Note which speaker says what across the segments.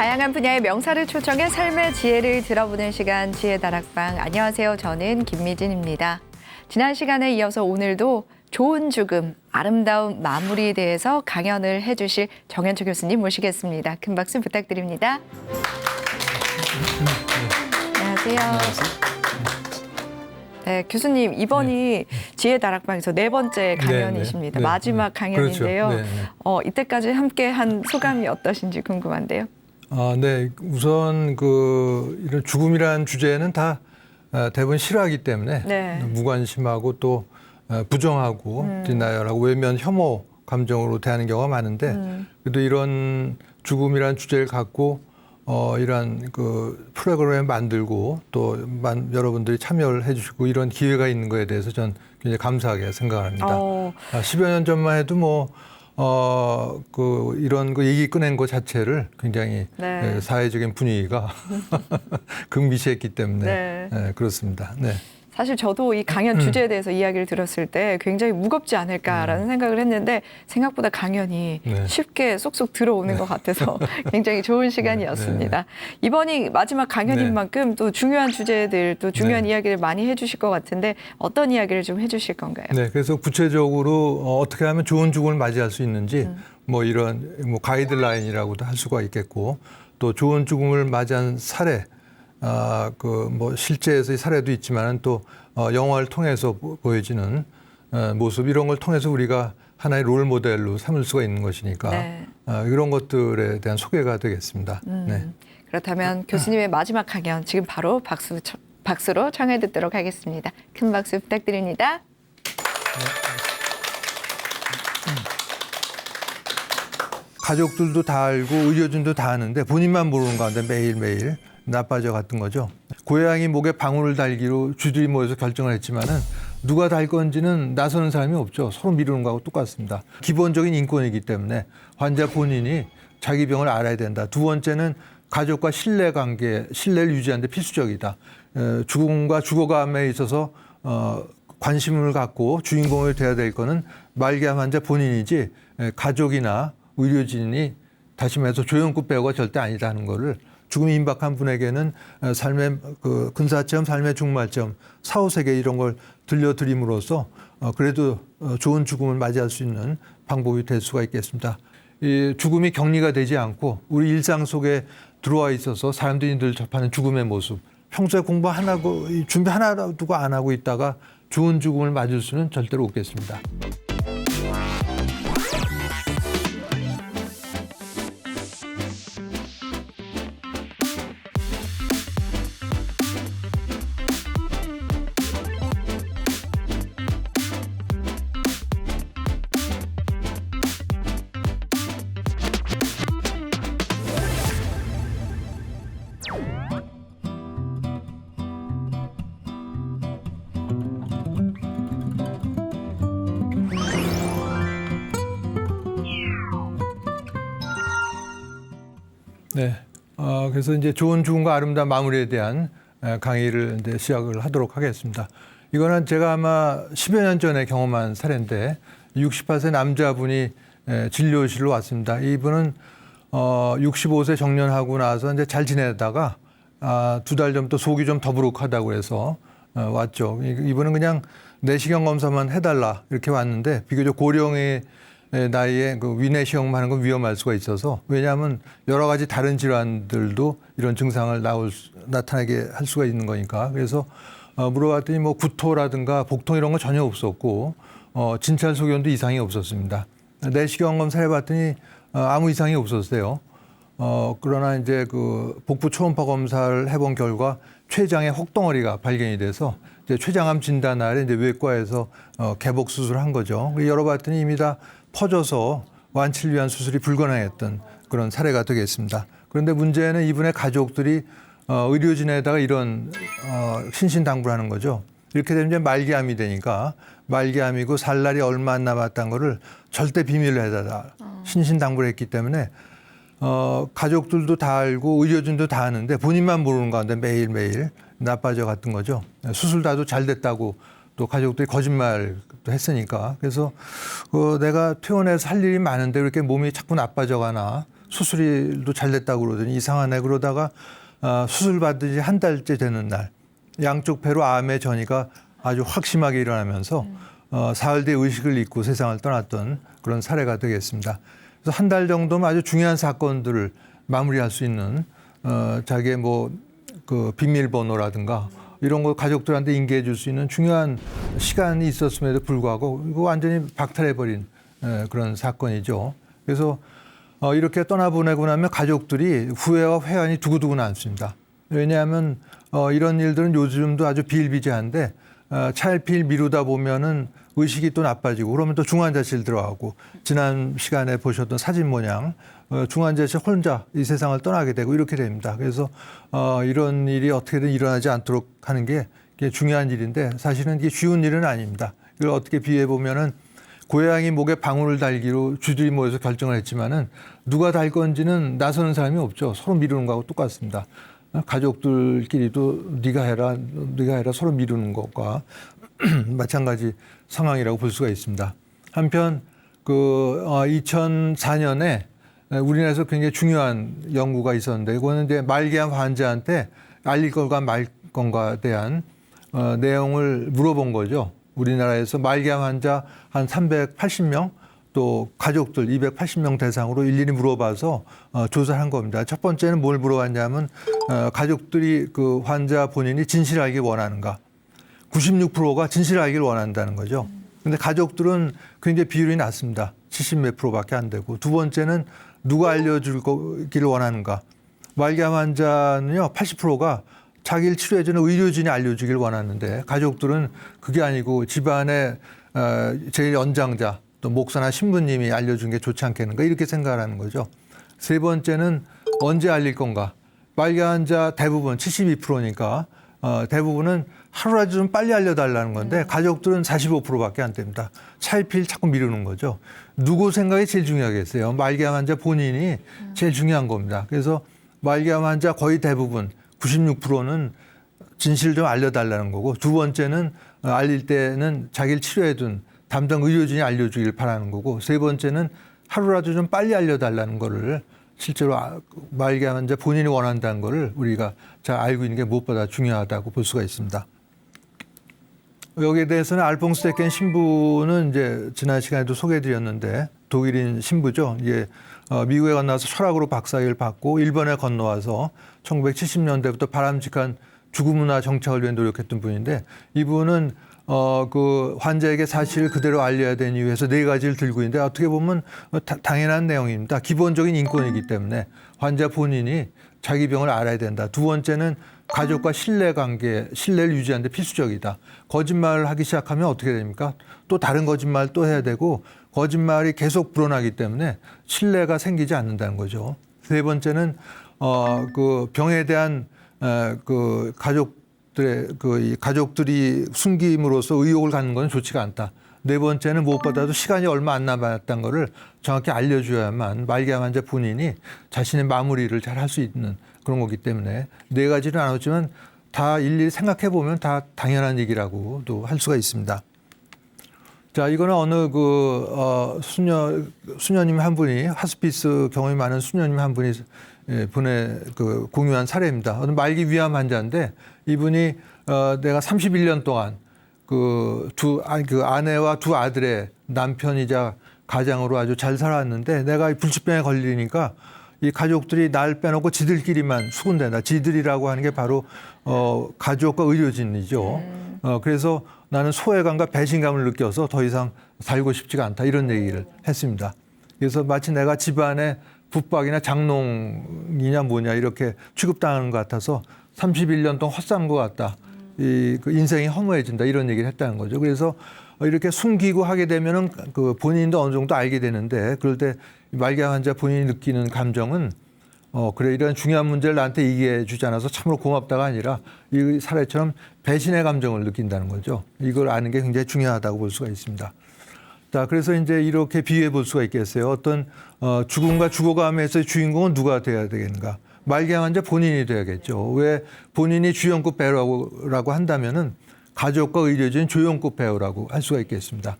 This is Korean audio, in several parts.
Speaker 1: 다양한 분야의 명사를 초청해 삶의 지혜를 들어보는 시간 지혜다락방. 안녕하세요. 저는 김미진입니다. 지난 시간에 이어서 오늘도 좋은 죽음, 아름다운 마무리에 대해서 강연을 해주실 정현초 교수님 모시겠습니다. 큰 박수 부탁드립니다. 안녕하세요. 네, 교수님 이번이 지혜다락방에서 네 번째 강연이십니다.
Speaker 2: 네.
Speaker 1: 마지막 강연인데요.
Speaker 2: 그렇죠.
Speaker 1: 이때까지 함께한 소감이 어떠신지 궁금한데요.
Speaker 2: 네. 우선 이런 죽음이라는 주제는 다 대부분 싫어하기 때문에
Speaker 1: 네.
Speaker 2: 무관심하고 또 부정하고 디나열하고 외면 혐오 감정으로 대하는 경우가 많은데 그래도 이런 죽음이라는 주제를 갖고 이런 프로그램을 만들고 또 여러분들이 참여를 해주시고 이런 기회가 있는 거에 대해서 전 굉장히 감사하게 생각합니다. 10여 년 전만 해도 이런 거 얘기 꺼낸 것 자체를 굉장히
Speaker 1: 네.
Speaker 2: 사회적인 분위기가 극미시했기 때문에
Speaker 1: 네.
Speaker 2: 그렇습니다. 네.
Speaker 1: 사실 저도 이 강연 주제에 대해서 이야기를 들었을 때 굉장히 무겁지 않을까라는 생각을 했는데 생각보다 강연이
Speaker 2: 네.
Speaker 1: 쉽게 쏙쏙 들어오는 것 같아서 굉장히 좋은 시간이었습니다. 이번이 마지막 강연인
Speaker 2: 네.
Speaker 1: 만큼 또 중요한 주제들 또 중요한
Speaker 2: 네.
Speaker 1: 이야기를 많이 해주실 것 같은데 어떤 이야기를 좀 해주실 건가요?
Speaker 2: 네, 그래서 구체적으로 어떻게 하면 좋은 죽음을 맞이할 수 있는지 이런 가이드라인이라고도 할 수가 있겠고 또 좋은 죽음을 맞이한 사례 실제에서의 사례도 있지만은 또 영화를 통해서 보여지는 모습 이런 걸 통해서 우리가 하나의 롤 모델로 삼을 수가 있는 것이니까
Speaker 1: 네.
Speaker 2: 이런 것들에 대한 소개가 되겠습니다. 네.
Speaker 1: 그렇다면 교수님의 마지막 강연 지금 바로 박수로 청해 듣도록 하겠습니다. 큰 박수 부탁드립니다.
Speaker 2: 가족들도 다 알고 의료진도 다 아는데 본인만 모르는 가운데 매일매일 나빠져 갔던 거죠. 고양이 목에 방울을 달기로 주들이 모여서 결정을 했지만은 누가 달 건지는 나서는 사람이 없죠. 서로 미루는 거하고 똑같습니다. 기본적인 인권이기 때문에 환자 본인이 자기 병을 알아야 된다. 두 번째는 가족과 신뢰를 유지하는 데 필수적이다. 죽음과 죽어감에 있어서 관심을 갖고 주인공이 돼야 될 거는 말기암 환자 본인이지 가족이나 의료진이 다시 말해서 조연급 배우가 절대 아니다는 거를 죽음이 임박한 분에게는 삶의 근사점, 삶의 종말점, 사후세계 이런 걸 들려드림으로써 그래도 좋은 죽음을 맞이할 수 있는 방법이 될 수가 있겠습니다. 이 죽음이 격리가 되지 않고 우리 일상 속에 들어와 있어서 사람들이 늘 접하는 죽음의 모습. 평소에 공부 하나고 준비 하나라도 안 하고 있다가 좋은 죽음을 맞을 수는 절대로 없겠습니다. 네. 그래서 이제 좋은 죽음과 아름다운 마무리에 대한 강의를 이제 시작을 하도록 하겠습니다. 이거는 제가 아마 10여 년 전에 경험한 사례인데 68세 남자분이 진료실로 왔습니다. 이분은 65세 정년하고 나서 이제 잘 지내다가 2달 전부터 속이 좀 더부룩하다고 해서 왔죠. 이분은 그냥 내시경 검사만 해달라 이렇게 왔는데 비교적 고령의 나이에 위내시경만 하는 건 위험할 수가 있어서 왜냐하면 여러 가지 다른 질환들도 이런 증상을 나타나게 할 수가 있는 거니까 그래서 물어봤더니 구토라든가 복통 이런 거 전혀 없었고 진찰 소견도 이상이 없었습니다. 내시경 검사를 해봤더니 아무 이상이 없었어요. 그러나 이제 복부 초음파 검사를 해본 결과 췌장에 혹덩어리가 발견이 돼서 이제 췌장암 진단날에 이제 외과에서 개복 수술한 거죠. 열어봤더니 이미 다 퍼져서 완치를 위한 수술이 불가능했던 그런 사례가 되겠습니다. 그런데 문제는 이분의 가족들이 의료진에다가 이런 신신당부를 하는 거죠. 이렇게 되면 이제 말기암이 되니까 말기암이고 살 날이 얼마 안 남았다는 거를 절대 비밀로 해달라 신신당부를 했기 때문에 가족들도 다 알고 의료진도 다 아는데 본인만 모르는 가운데 매일매일 나빠져 갔던 거죠. 수술 다도 잘 됐다고 또 가족들이 거짓말도 했으니까. 그래서 내가 퇴원해서 할 일이 많은데 왜 이렇게 몸이 자꾸 나빠져 가나 수술도 잘 됐다고 그러더니 이상하네 그러다가 수술 받은 지 한 달째 되는 날 양쪽 폐로 암의 전이가 아주 확심하게 일어나면서 사흘 뒤에 의식을 잃고 세상을 떠났던 그런 사례가 되겠습니다. 그래서 한 달 정도면 아주 중요한 사건들을 마무리할 수 있는 자기의 그 비밀번호라든가 이런 거 가족들한테 인계해 줄 수 있는 중요한 시간이 있었음에도 불구하고 이거 완전히 박탈해버린 그런 사건이죠. 그래서 이렇게 떠나보내고 나면 가족들이 후회와 회한이 두고두고 남습니다. 왜냐하면 이런 일들은 요즘도 아주 비일비재한데 차일피일 미루다 보면은 의식이 또 나빠지고 그러면 또 중환자실 들어가고 지난 시간에 보셨던 사진 모양 중환자실 혼자 이 세상을 떠나게 되고 이렇게 됩니다. 그래서 이런 일이 어떻게든 일어나지 않도록 하는 게 중요한 일인데 사실은 이게 쉬운 일은 아닙니다. 이걸 어떻게 비유해 보면은 고양이 목에 방울을 달기로 쥐들이 모여서 결정을 했지만은 누가 달 건지는 나서는 사람이 없죠. 서로 미루는 거하고 똑같습니다. 가족들끼리도 네가 해라 서로 미루는 것과 마찬가지 상황이라고 볼 수가 있습니다. 한편 그 2004년에 우리나라에서 굉장히 중요한 연구가 있었는데 이거는 이제 말기암 환자한테 알릴 것과 말 건가에 대한 내용을 물어본 거죠. 우리나라에서 말기암 환자 한 380명 또 가족들 280명 대상으로 일일이 물어봐서 조사한 겁니다. 첫 번째는 뭘 물어봤냐면 가족들이 그 환자 본인이 진실을 알기 원하는가. 96%가 진실을 알기를 원한다는 거죠. 근데 가족들은 굉장히 비율이 낮습니다. 70몇 %밖에 안 되고. 두 번째는 누가 알려주기를 원하는가. 말기암 환자는요 80%가 자기를 치료해 주는 의료진이 알려주길 원하는데 가족들은 그게 아니고 집안의 제일 연장자 또 목사나 신부님이 알려준 게 좋지 않겠는가 이렇게 생각하는 거죠. 세 번째는 언제 알릴 건가. 말기암 환자 대부분 72%니까 대부분은 하루라도 좀 빨리 알려달라는 건데 가족들은 45%밖에 안 됩니다. 차일피일 자꾸 미루는 거죠. 누구 생각이 제일 중요하겠어요. 말기암 환자 본인이 제일 중요한 겁니다. 그래서 말기암 환자 거의 대부분 96%는 진실을 좀 알려달라는 거고 두 번째는 알릴 때는 자기를 치료해둔 담당 의료진이 알려주길 바라는 거고 세 번째는 하루라도 좀 빨리 알려달라는 거를 실제로 말기암 환자 본인이 원한다는 거를 우리가 잘 알고 있는 게 무엇보다 중요하다고 볼 수가 있습니다. 여기에 대해서는 알퐁스 데켄 신부는 이제 지난 시간에도 소개해드렸는데 독일인 신부죠. 이게 미국에 건너와서 철학으로 박사학위를 받고 일본에 건너와서 1970년대부터 바람직한 주구문화 정착을 위해 노력했던 분인데 이분은 그 환자에게 사실을 그대로 알려야 되는 이유에서 네 가지를 들고 있는데 어떻게 보면 당연한 내용입니다. 기본적인 인권이기 때문에 환자 본인이 자기 병을 알아야 된다. 두 번째는 가족과 신뢰를 유지하는 데 필수적이다. 거짓말을 하기 시작하면 어떻게 됩니까? 또 다른 거짓말 또 해야 되고 거짓말이 계속 불어나기 때문에 신뢰가 생기지 않는다는 거죠. 세 번째는 그 병에 대한 그 가족들이 숨김으로써 의혹을 갖는 건 좋지가 않다. 네 번째는 무엇보다도 시간이 얼마 안 남았다는 거를 정확히 알려줘야만 말기암 환자 본인이 자신의 마무리를 잘 할 수 있는 그런 거기 때문에 네 가지를 나눴지만 다 일일이 생각해 보면 다 당연한 얘기라고도 할 수가 있습니다. 자, 이거는 어느 수녀님 한 분이 하스피스 경험이 많은 수녀님 한 분이 공유한 사례입니다. 어느 말기 위암 환자인데 이분이 내가 31년 동안 그 아내와 두 아들의 남편이자 가장으로 아주 잘 살았는데 내가 불치병에 걸리니까 이 가족들이 날 빼놓고 지들끼리만 수군댄다. 지들이라고 하는 게 바로 가족과 의료진이죠. 그래서 나는 소외감과 배신감을 느껴서 더 이상 살고 싶지가 않다. 이런 얘기를 했습니다. 그래서 마치 내가 집안에 붙박이나 장농이냐 뭐냐 이렇게 취급당하는 것 같아서 31년 동안 헛산 것 같다. 그 인생이 허무해진다. 이런 얘기를 했다는 거죠. 그래서 이렇게 숨기고 하게 되면은 그 본인도 어느 정도 알게 되는데 그럴 때 말기암 환자 본인이 느끼는 감정은 그래 이런 중요한 문제를 나한테 얘기해 주지 않아서 참으로 고맙다가 아니라 이 사례처럼 배신의 감정을 느낀다는 거죠. 이걸 아는 게 굉장히 중요하다고 볼 수가 있습니다. 자, 그래서 이제 이렇게 비유해 볼 수가 있겠어요. 어떤 죽음과 죽어감에서의 주인공은 누가 돼야 되겠는가? 말기암 환자 본인이 돼야겠죠. 왜 본인이 주연급 배우라고 한다면은 가족과 의료진 조연급 배우라고 할 수가 있겠습니다.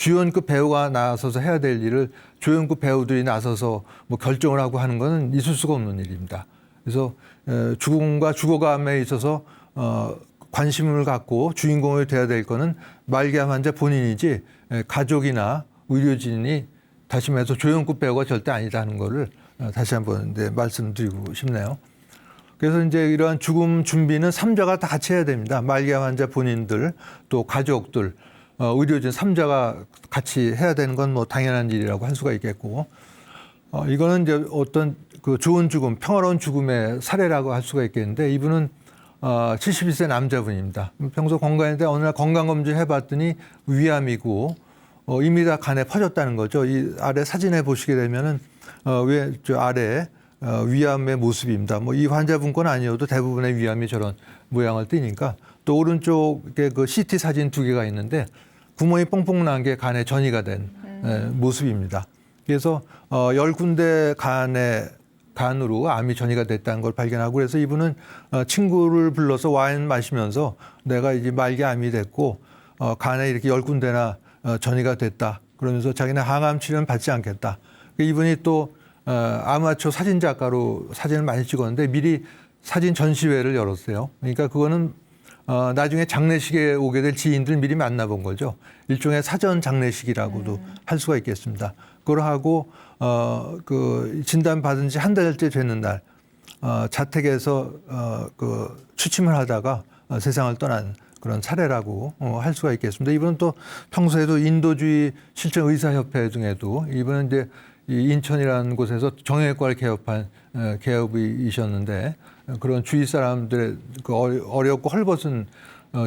Speaker 2: 주연급 배우가 나서서 해야 될 일을 조연급 배우들이 나서서 뭐 결정을 하고 하는 것은 있을 수가 없는 일입니다. 그래서 죽음과 죽어감에 있어서 관심을 갖고 주인공이 돼야 될 거는 말기암 환자 본인이지 가족이나 의료진이 다시 말해서 조연급 배우가 절대 아니다는 거를 다시 한번 말씀드리고 싶네요. 그래서 이제 이러한 죽음 준비는 삼자가 다 같이 해야 됩니다. 말기암 환자 본인들 또 가족들 의료진 삼자가 같이 해야 되는 건 뭐 당연한 일이라고 할 수가 있겠고 이거는 이제 어떤 그 좋은 죽음, 평화로운 죽음의 사례라고 할 수가 있겠는데 이분은 72세 남자분입니다. 평소 건강했는데 어느 날 건강검진 해봤더니 위암이고 이미 다 간에 퍼졌다는 거죠. 이 아래 사진에 보시게 되면은 왜 저 아래 위암의 모습입니다. 뭐 이 환자분 건 아니어도 대부분의 위암이 저런 모양을 띠니까 또 오른쪽에 그 CT 사진 2개가 있는데 구멍이 뽕뽕 난 게 간에 전이가 된 모습입니다. 그래서 10군데 간으로 암이 전이가 됐다는 걸 발견하고 그래서 이분은 친구를 불러서 와인 마시면서 내가 이제 말기암이 됐고 간에 이렇게 10군데나 전이가 됐다. 그러면서 자기는 항암 치료는 받지 않겠다. 이분이 또 아마추어 사진 작가로 사진을 많이 찍었는데 미리 사진 전시회를 열었어요. 그러니까 그거는 나중에 장례식에 오게 될 지인들 미리 만나본 거죠. 일종의 사전 장례식이라고도 할 수가 있겠습니다. 그걸 하고 그 진단 받은 지 한 달째 되는 날 자택에서 그 취침을 하다가 세상을 떠난 그런 사례라고 할 수가 있겠습니다. 이분은 또 평소에도 인도주의 실천 의사협회 등에도 이분은 이제 이 인천이라는 곳에서 정형외과를 개업한 개업이셨는데 그런 주위 사람들의 그 어렵고 헐벗은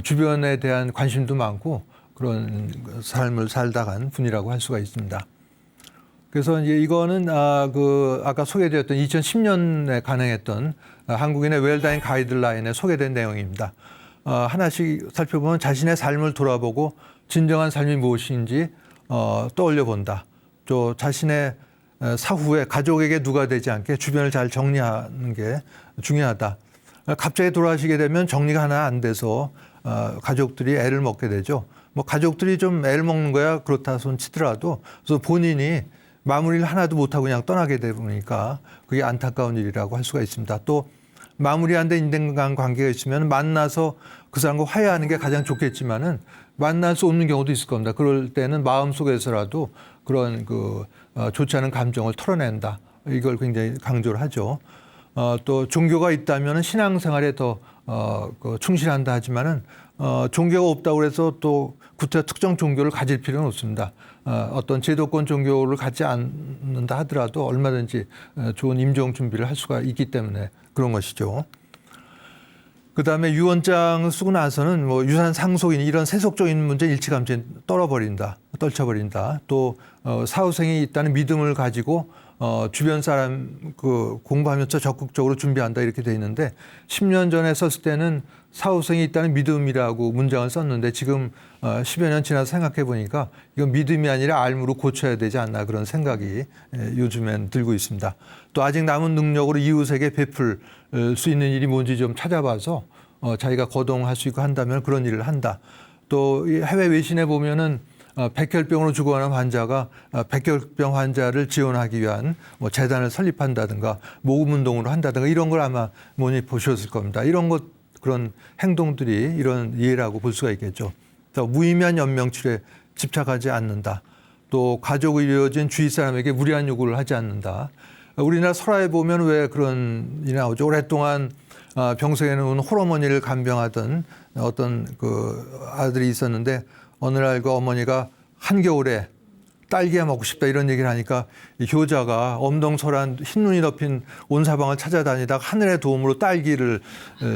Speaker 2: 주변에 대한 관심도 많고 그런 삶을 살다 간 분이라고 할 수가 있습니다. 그래서 이제 이거는 아까 소개드렸던 2010년에 간행했던 한국인의 웰다잉 가이드라인에 소개된 내용입니다. 하나씩 살펴보면 자신의 삶을 돌아보고 진정한 삶이 무엇인지 떠올려 본다. 또 자신의 사후에 가족에게 누가 되지 않게 주변을 잘 정리하는 게 중요하다. 갑자기 돌아가시게 되면 정리가 하나 안 돼서 가족들이 애를 먹게 되죠. 뭐 가족들이 좀 애를 먹는 거야 그렇다 손 치더라도 그래서 본인이 마무리를 하나도 못하고 그냥 떠나게 되다 보니까 그게 안타까운 일이라고 할 수가 있습니다. 또 마무리 안 된 인간 관계가 있으면 만나서 그 사람과 화해하는 게 가장 좋겠지만은 만날 수 없는 경우도 있을 겁니다. 그럴 때는 마음속에서라도 그런 좋지 않은 감정을 털어낸다. 이걸 굉장히 강조를 하죠. 또 종교가 있다면 신앙생활에 더 충실한다 하지만은 종교가 없다고 해서 또 구태 특정 종교를 가질 필요는 없습니다. 어떤 제도권 종교를 갖지 않는다 하더라도 얼마든지 좋은 임종 준비를 할 수가 있기 때문에 그런 것이죠. 그다음에 유언장을 쓰고 나서는 뭐 유산 상속인 이런 세속적인 문제 일치감치 떨쳐버린다. 또 사후생이 있다는 믿음을 가지고 주변 사람 공부하면서 적극적으로 준비한다 이렇게 돼 있는데 10년 전에 썼을 때는 사후생이 있다는 믿음이라고 문장을 썼는데 지금 10여 년 지나서 생각해 보니까 이건 믿음이 아니라 알무로 고쳐야 되지 않나 그런 생각이 요즘엔 들고 있습니다. 또 아직 남은 능력으로 이웃에게 베풀 수 있는 일이 뭔지 좀 찾아봐서 자기가 거동할 수 있고 한다면 그런 일을 한다. 또 해외 외신에 보면은 백혈병으로 죽어가는 환자가 백혈병 환자를 지원하기 위한 뭐 재단을 설립한다든가 모금 운동으로 한다든가 이런 걸 아마 많이 보셨을 겁니다. 이런 것 그런 행동들이 이런 예라고 볼 수가 있겠죠. 또 무의미한 연명 치료에 집착하지 않는다. 또 가족 의료진 주위 사람에게 무리한 요구를 하지 않는다. 우리나라 설화에 보면 왜 그런 일이 나오죠. 오랫동안 병석에는 호르몬을 간병하던 어떤 아들이 있었는데 어느 날 그 어머니가 한겨울에 딸기가 먹고 싶다 이런 얘기를 하니까 이 효자가 엄동설한 흰눈이 덮인 온 사방을 찾아다니다가 하늘의 도움으로 딸기를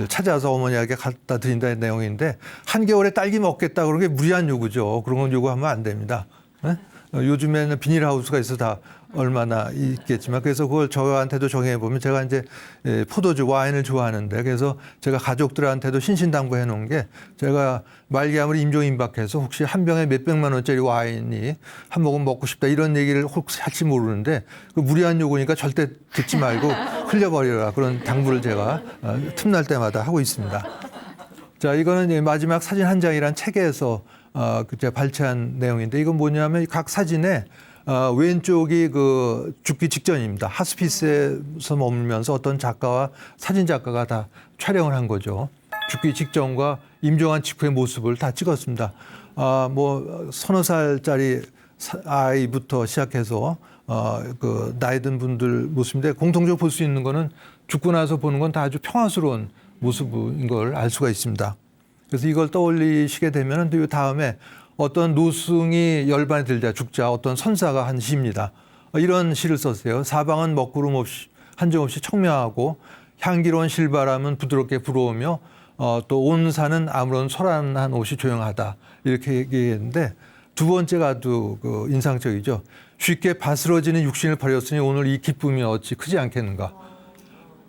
Speaker 2: 찾아서 어머니에게 갖다 드린다는 내용인데 한겨울에 딸기 먹겠다 그런 게 무리한 요구죠. 그런 건 요구하면 안 됩니다. 네? 요즘에는 비닐하우스가 있어 다 얼마나 있겠지만 그래서 그걸 저한테도 정해 보면 제가 이제 포도주 와인을 좋아하는데 그래서 제가 가족들한테도 신신당부해 놓은 게 제가 말기암을 임종임박해서 혹시 한 병에 몇백만 원짜리 와인이 한 모금 먹고 싶다 이런 얘기를 혹시 할지 모르는데 그 무리한 요구니까 절대 듣지 말고 흘려버려라 그런 당부를 제가 틈날 때마다 하고 있습니다. 자, 이거는 이제 마지막 사진 한 장이란 책에서 제가 발췌한 내용인데 이건 뭐냐면 각 사진에 왼쪽이 그 죽기 직전입니다. 하스피스에서 머물면서 어떤 작가와 사진 작가가 다 촬영을 한 거죠. 죽기 직전과 임종한 직후의 모습을 다 찍었습니다. 뭐 서너 살짜리 아이부터 시작해서 그 나이 든 분들 모습인데 공통적으로 볼 수 있는 거는 죽고 나서 보는 건 다 아주 평화스러운 모습인 걸 알 수가 있습니다. 그래서 이걸 떠올리시게 되면 그 다음에 어떤 노승이 열반에 들자 죽자 어떤 선사가 한 시입니다. 이런 시를 썼어요. 사방은 먹구름 없이 한정없이 청명하고 향기로운 실바람은 부드럽게 불어오며 또 온 산은 아무런 소란한 옷이 조용하다. 이렇게 얘기했는데 두 번째가 아주 그 인상적이죠. 쉽게 바스러지는 육신을 버렸으니 오늘 이 기쁨이 어찌 크지 않겠는가.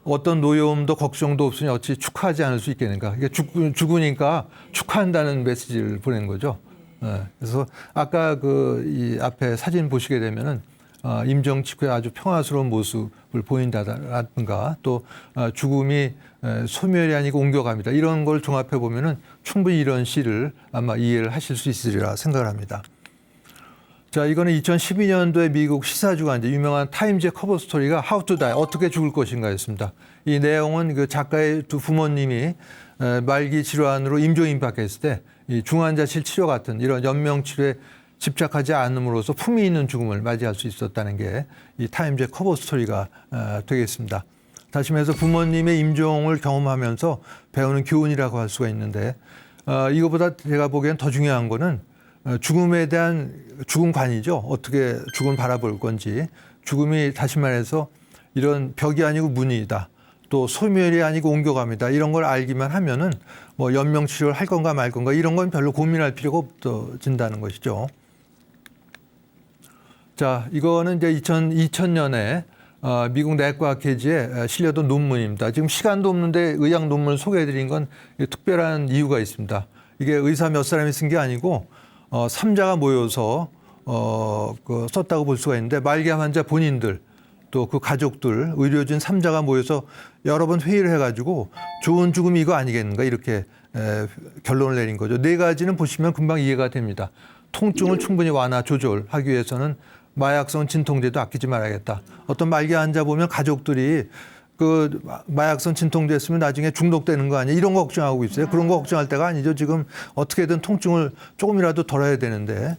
Speaker 2: 어떤 노여움도 걱정도 없으니 어찌 축하하지 않을 수 있겠는가. 이게 죽으니까 축하한다는 메시지를 보낸 거죠. 그래서 아까 이 앞에 사진 보시게 되면은 임종 직후에 아주 평화스러운 모습을 보인다든가 또 죽음이 소멸이 아니고 옮겨갑니다. 이런 걸 종합해 보면은 충분히 이런 시를 아마 이해를 하실 수 있으리라 생각을 합니다. 자, 이거는 2012년도에 미국 시사주간 이제 유명한 타임즈의 커버 스토리가 How to Die, 어떻게 죽을 것인가였습니다. 이 내용은 그 작가의 두 부모님이 말기 질환으로 임종임박했을 때 이 중환자실 치료 같은 이런 연명 치료에 집착하지 않음으로써 품위 있는 죽음을 맞이할 수 있었다는 게 이 타임즈의 커버 스토리가 되겠습니다. 다시 말해서 부모님의 임종을 경험하면서 배우는 교훈이라고 할 수가 있는데 이거보다 제가 보기엔 더 중요한 거는 죽음에 대한 죽음관이죠. 어떻게 죽음을 바라볼 건지. 죽음이 다시 말해서 이런 벽이 아니고 문이다. 또 소멸이 아니고 옮겨갑니다. 이런 걸 알기만 하면은 뭐 연명치료를 할 건가 말 건가 이런 건 별로 고민할 필요가 없어진다는 것이죠. 자, 이거는 이제 2000년에 미국 내과학회지에 실려던 논문입니다. 지금 시간도 없는데 의학 논문을 소개해드린 건 특별한 이유가 있습니다. 이게 의사 몇 사람이 쓴 게 아니고 3자가 모여서 썼다고 볼 수가 있는데 말기암 환자 본인들 또 그 가족들 의료진 3자가 모여서 여러 번 회의를 해가지고 좋은 죽음이 이거 아니겠는가 이렇게 결론을 내린 거죠. 네 가지는 보시면 금방 이해가 됩니다. 통증을 충분히 완화 조절하기 위해서는 마약성 진통제도 아끼지 말아야겠다. 어떤 말기 환자 보면 가족들이 그 마약성 진통제였으면 나중에 중독되는 거 아니야 이런 거 걱정하고 있어요. 그런 거 걱정할 때가 아니죠. 지금 어떻게든 통증을 조금이라도 덜어야 되는데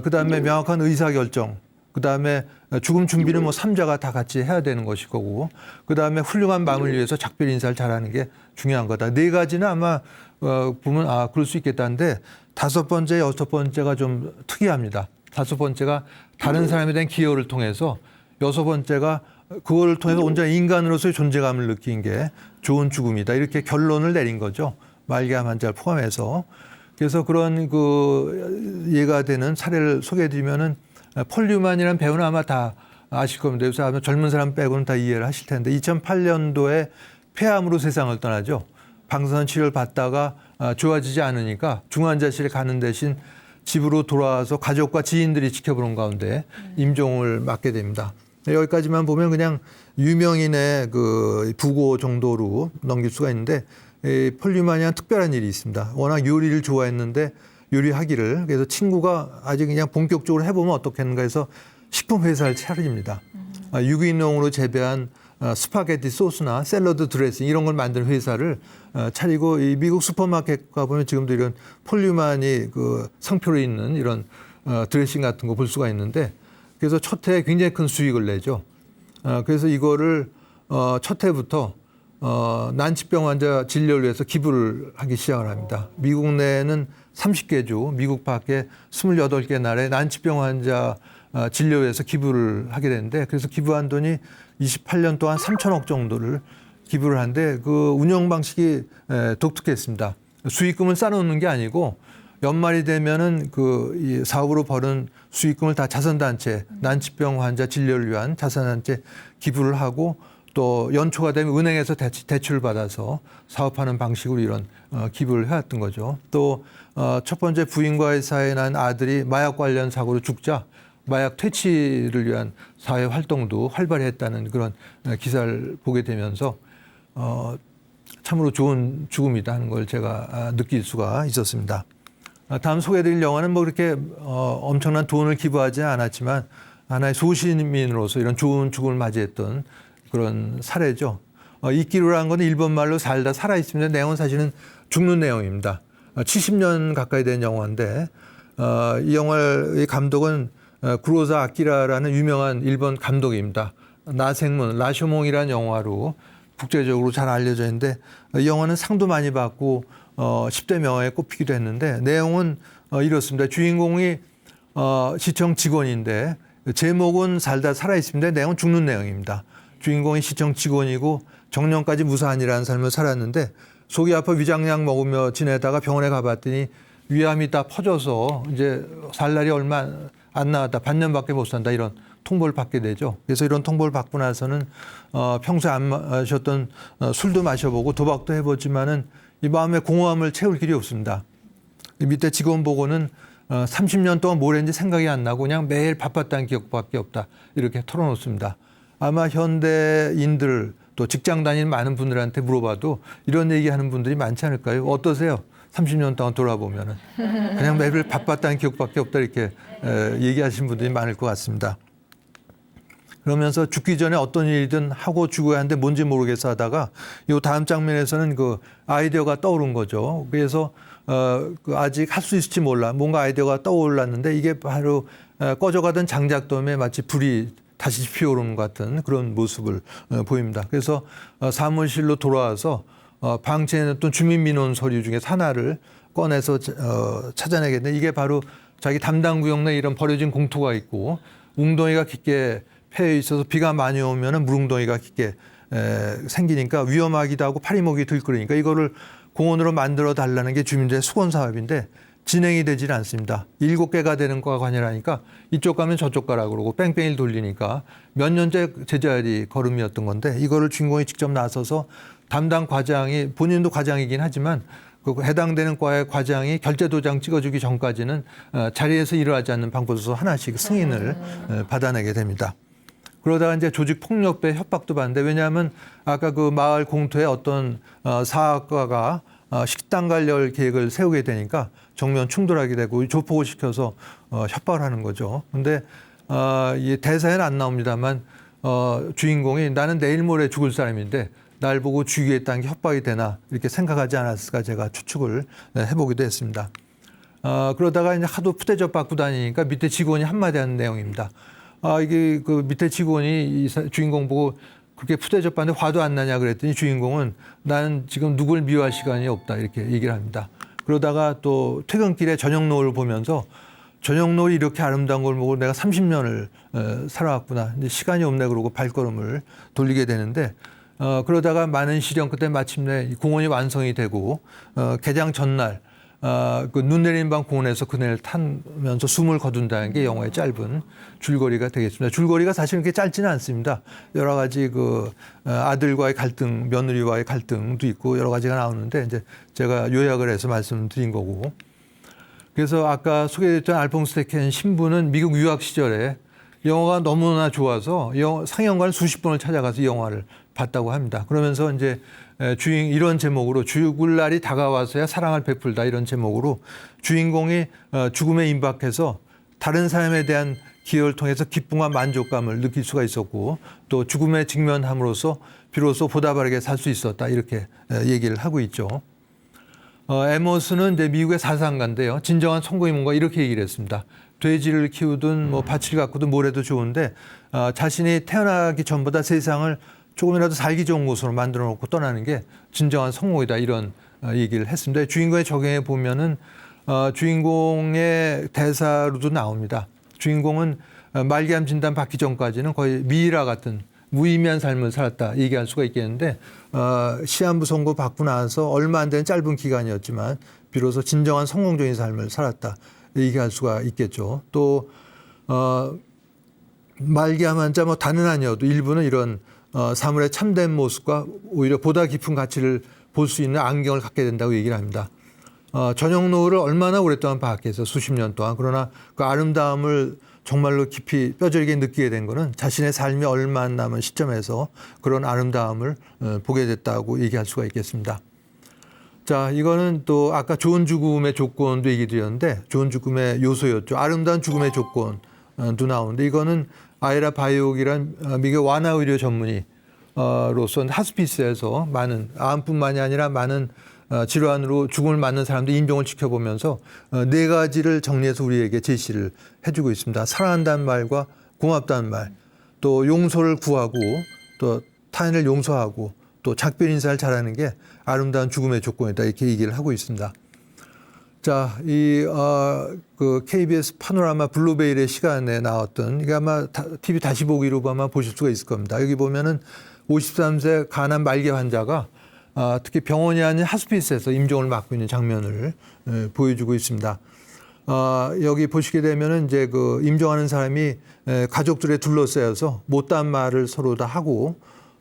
Speaker 2: 그다음에 명확한 의사결정 그다음에 죽음 준비는 뭐 3자가 다 같이 해야 되는 것일 거고 그다음에 훌륭한 마무리를 위해서 작별 인사를 잘하는 게 중요한 거다. 네 가지는 아마 보면 그럴 수 있겠다는데 다섯 번째, 여섯 번째가 좀 특이합니다. 다섯 번째가 다른 사람에 대한 기여를 통해서 여섯 번째가 그걸 통해서 온전히 인간으로서의 존재감을 느낀 게 좋은 죽음이다. 이렇게 결론을 내린 거죠. 말기암 환자를 포함해서. 그래서 그런 그 예가 되는 사례를 소개해 드리면은 폴 뉴만이라는 배우는 아마 다 아실 겁니다. 요새 아마 젊은 사람 빼고는 다 이해를 하실 텐데 2008년도에 폐암으로 세상을 떠나죠. 방사선 치료를 받다가 좋아지지 않으니까 중환자실에 가는 대신 집으로 돌아와서 가족과 지인들이 지켜보는 가운데 임종을 맞게 됩니다. 여기까지만 보면 그냥 유명인의 그 부고 정도로 넘길 수가 있는데 폴 뉴만이한 특별한 일이 있습니다. 워낙 요리를 좋아했는데 요리하기를 그래서 친구가 아직 그냥 본격적으로 해보면 어떻겠는가 해서 식품 회사를 차립니다. 유기농으로 재배한 스파게티 소스나 샐러드 드레싱 이런 걸 만드는 회사를 차리고 이 미국 슈퍼마켓 가보면 지금도 이런 폴 뉴만이 그 상표로 있는 이런 드레싱 같은 거 볼 수가 있는데 그래서 첫 해에 굉장히 큰 수익을 내죠. 그래서 이거를 첫 해부터 난치병 환자 진료를 위해서 기부를 하기 시작을 합니다. 미국 내에는 30개 주, 미국 밖에 28개 나라에 난치병 환자 진료에 위해서 기부를 하게 되는데 그래서 기부한 돈이 28년 동안 3천억 정도를 기부를 하는데 그 운영 방식이 독특했습니다. 수익금을 쌓아놓는 게 아니고 연말이 되면은 이 사업으로 벌은 수익금을 다 자선단체, 난치병 환자 진료를 위한 자선단체 기부를 하고 또 연초가 되면 은행에서 대출을 받아서 사업하는 방식으로 이런 기부를 해왔던 거죠. 또 첫 번째 부인과의 사이에 난 아들이 마약 관련 사고로 죽자 마약 퇴치를 위한 사회 활동도 활발히 했다는 그런 기사를 보게 되면서 참으로 좋은 죽음이다 하는 걸 제가 느낄 수가 있었습니다. 다음 소개해드릴 영화는 뭐 그렇게 엄청난 돈을 기부하지 않았지만 하나의 소시민으로서 이런 좋은 죽음을 맞이했던 그런 사례죠. 이끼루라는 건 일본 말로 살다 살아있습니다. 내용은 사실은 죽는 내용입니다. 70년 가까이 된 영화인데 이 영화의 감독은 구로사 아키라라는 유명한 일본 감독입니다. 나생문, 라쇼몽이라는 영화로 국제적으로 잘 알려져 있는데 이 영화는 상도 많이 받고 10대 명화에 꼽히기도 했는데 내용은 이렇습니다. 주인공이 시청 직원인데 제목은 살다 살아있습니다. 내용은 죽는 내용입니다. 주인공이 시청 직원이고 정년까지 무사한이라는 삶을 살았는데 속이 아파 위장약 먹으며 지내다가 병원에 가봤더니 위암이 다 퍼져서 이제 살 날이 얼마 안 나왔다. 반년밖에 못 산다. 이런 통보를 받게 되죠. 그래서 이런 통보를 받고 나서는 평소에 안 마셨던 술도 마셔보고 도박도 해보지만은 이 마음의 공허함을 채울 길이 없습니다. 밑에 직원 보고는 30년 동안 뭘 했는지 생각이 안 나고 그냥 매일 바빴다는 기억밖에 없다. 이렇게 털어놓습니다. 아마 현대인들 또 직장 다니는 많은 분들한테 물어봐도 이런 얘기하는 분들이 많지 않을까요? 어떠세요? 30년 동안 돌아보면은 그냥 매일 바빴다는 기억밖에 없다 이렇게 얘기하시는 분들이 많을 것 같습니다. 그러면서 죽기 전에 어떤 일이든 하고 죽어야 하는데 뭔지 모르겠어 하다가 이 다음 장면에서는 그 아이디어가 떠오른 거죠. 그래서 아직 할 수 있을지 몰라. 뭔가 아이디어가 떠올랐는데 이게 바로 꺼져가던 장작돔에 마치 불이 다시 피어오르는 것 같은 그런 모습을 보입니다. 그래서 사무실로 돌아와서 방치해 놨던 주민민원 서류 중에 하나를 꺼내서 찾아내겠는데 이게 바로 자기 담당 구역 내에 이런 버려진 공터가 있고 웅덩이가 깊게 패여 있어서 비가 많이 오면은 물웅덩이가 깊게 생기니까 위험하기도 하고 파리목이 들끓으니까 이거를 공원으로 만들어 달라는 게 주민들의 수건 사업인데 진행이 되질 않습니다. 7개가 되는 거가 관여하니까 이쪽 가면 저쪽 가라 그러고 뺑뺑이를 돌리니까 몇 년째 제자리 걸음이었던 건데 이거를 주인공이 직접 나서서 담당 과장이 본인도 과장이긴 하지만 그 해당되는 과의 과장이 결제 도장 찍어주기 전까지는 자리에서 일어나지 않는 방법으로서 하나씩 승인을 받아내게 됩니다. 그러다가 이제 조직 폭력배 협박도 받는데 왜냐하면 아까 그 마을 공터에 어떤 사학과가 식당 관련 계획을 세우게 되니까 정면 충돌하게 되고 조폭을 시켜서 협박을 하는 거죠. 근데 이 대사에는 안 나옵니다만 주인공이 나는 내일 모레 죽을 사람인데 날 보고 죽이겠다는 게 협박이 되나 이렇게 생각하지 않았을까 제가 추측을 해보기도 했습니다. 그러다가 이제 하도 푸대접 받고 다니니까 밑에 직원이 한마디 하는 내용입니다. 이게 그 밑에 직원이 이 주인공 보고 그렇게 푸대접 받는데 화도 안 나냐 그랬더니 주인공은 나는 지금 누굴 미워할 시간이 없다 이렇게 얘기를 합니다. 그러다가 또 퇴근길에 저녁 노을을 보면서 저녁 노을이 이렇게 아름다운 걸 보고 내가 30년을 살아왔구나. 근데 시간이 없네 그러고 발걸음을 돌리게 되는데 그러다가 많은 시련 끝에 마침내 공원이 완성이 되고 개장 전날 그 눈 내리는 밤 공원에서 그네를 타면서 숨을 거둔다는 게 영화의 짧은 줄거리가 되겠습니다. 줄거리가 사실 그렇게 짧지는 않습니다. 여러 가지 그 아들과의 갈등, 며느리와의 갈등도 있고 여러 가지가 나오는데 이제 제가 요약을 해서 말씀드린 거고. 그래서 아까 소개했던 알퐁스 데켄 신부는 미국 유학 시절에 영화가 너무나 좋아서 상영관을 수십 번을 찾아가서 이 영화를 봤다고 합니다. 그러면서 이제 이런 제목으로 죽을 날이 다가와서야 사랑을 베풀다 이런 제목으로 주인공이 죽음에 임박해서 다른 사람에 대한 기여를 통해서 기쁨과 만족감을 느낄 수가 있었고 또 죽음에 직면함으로써 비로소 보다 바르게 살 수 있었다 이렇게 얘기를 하고 있죠. 에머스는 이제 미국의 사상가인데요. 진정한 성공이 뭔가 이렇게 얘기를 했습니다. 돼지를 키우든 뭐 밭을 가꾸든 뭘 해도 좋은데 자신이 태어나기 전보다 세상을 조금이라도 살기 좋은 곳으로 만들어 놓고 떠나는 게 진정한 성공이다 이런 얘기를 했습니다. 주인공에 적용해 보면은 주인공의 대사로도 나옵니다. 주인공은 말기암 진단 받기 전까지는 거의 미이라 같은 무의미한 삶을 살았다 얘기할 수가 있겠는데 시한부 선고 받고 나서 얼마 안 되는 짧은 기간이었지만 비로소 진정한 성공적인 삶을 살았다 얘기할 수가 있겠죠. 또 말기암 환자 뭐 다는 아니어도 일부는 이런 사물의 참된 모습과 오히려 보다 깊은 가치를 볼 수 있는 안경을 갖게 된다고 얘기를 합니다. 저녁 노을을 얼마나 오랫동안 봤겠어 수십 년 동안. 그러나 그 아름다움을 정말로 깊이 뼈저리게 느끼게 된 거는 자신의 삶이 얼마 안 남은 시점에서 그런 아름다움을 보게 됐다고 얘기할 수가 있겠습니다. 자, 이거는 또 아까 좋은 죽음의 조건도 얘기 드렸는데 좋은 죽음의 요소였죠. 아름다운 죽음의 조건도 나오는데 이거는 아이라 바이옥이란 미국 완화 의료 전문의 로서 하스피스에서 많은 암뿐만이 아니라 많은 질환으로 죽음을 맞는 사람들 인종을 지켜보면서 네 가지를 정리해서 우리에게 제시를 해주고 있습니다. 사랑한다는 말과 고맙다는 말, 또 용서를 구하고 또 타인을 용서하고 또 작별 인사를 잘하는 게 아름다운 죽음의 조건이다 이렇게 얘기를 하고 있습니다. 자, 그 KBS 파노라마 블루베일의 시간에 나왔던 이게 아마 TV 다시 보기로 아마 보실 수가 있을 겁니다. 여기 보면은 53세 간암 말기 환자가 특히 병원이 아닌 하스피스에서 임종을 맞고 있는 장면을 보여주고 있습니다. 여기 보시게 되면은 이제 그 임종하는 사람이 가족들에 둘러싸여서 못다한 말을 서로 다 하고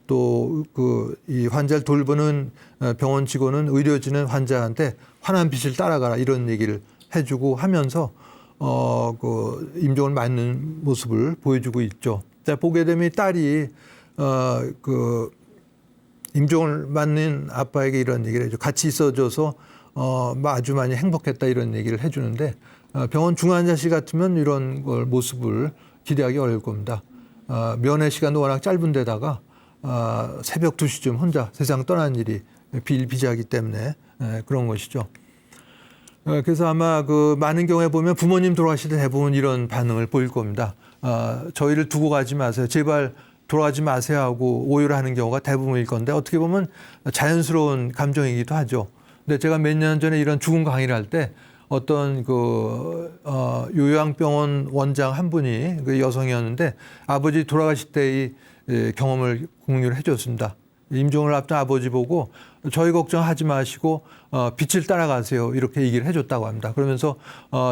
Speaker 2: 또 그 이 환자를 돌보는 병원 직원은 의료진은 환자한테 환한 빛을 따라가라 이런 얘기를 해주고 하면서 그 임종을 맞는 모습을 보여주고 있죠. 자, 보게 되면 이 딸이 그 임종을 맞는 아빠에게 이런 얘기를 해줘. 같이 있어줘서 아주 많이 행복했다 이런 얘기를 해주는데 병원 중환자실 같으면 이런 걸 모습을 기대하기 어려울 겁니다. 면회 시간도 워낙 짧은 데다가 새벽 2시쯤 혼자 세상 떠난 일이 비일비재하기 때문에 그런 것이죠. 그래서 아마 그 많은 경우에 보면 부모님 돌아가실 때 대부분 이런 반응을 보일 겁니다. 저희를 두고 가지 마세요. 제발 돌아가지 마세요 하고 오열을 하는 경우가 대부분일 건데 어떻게 보면 자연스러운 감정이기도 하죠. 근데 제가 몇 년 전에 이런 죽음 강의를 할 때 어떤 그 요양병원 원장 한 분이 그 여성이었는데 아버지 돌아가실 때의 경험을 공유를 해줬습니다. 임종을 앞둔 아버지 보고 저희 걱정하지 마시고 빛을 따라가세요 이렇게 얘기를 해줬다고 합니다. 그러면서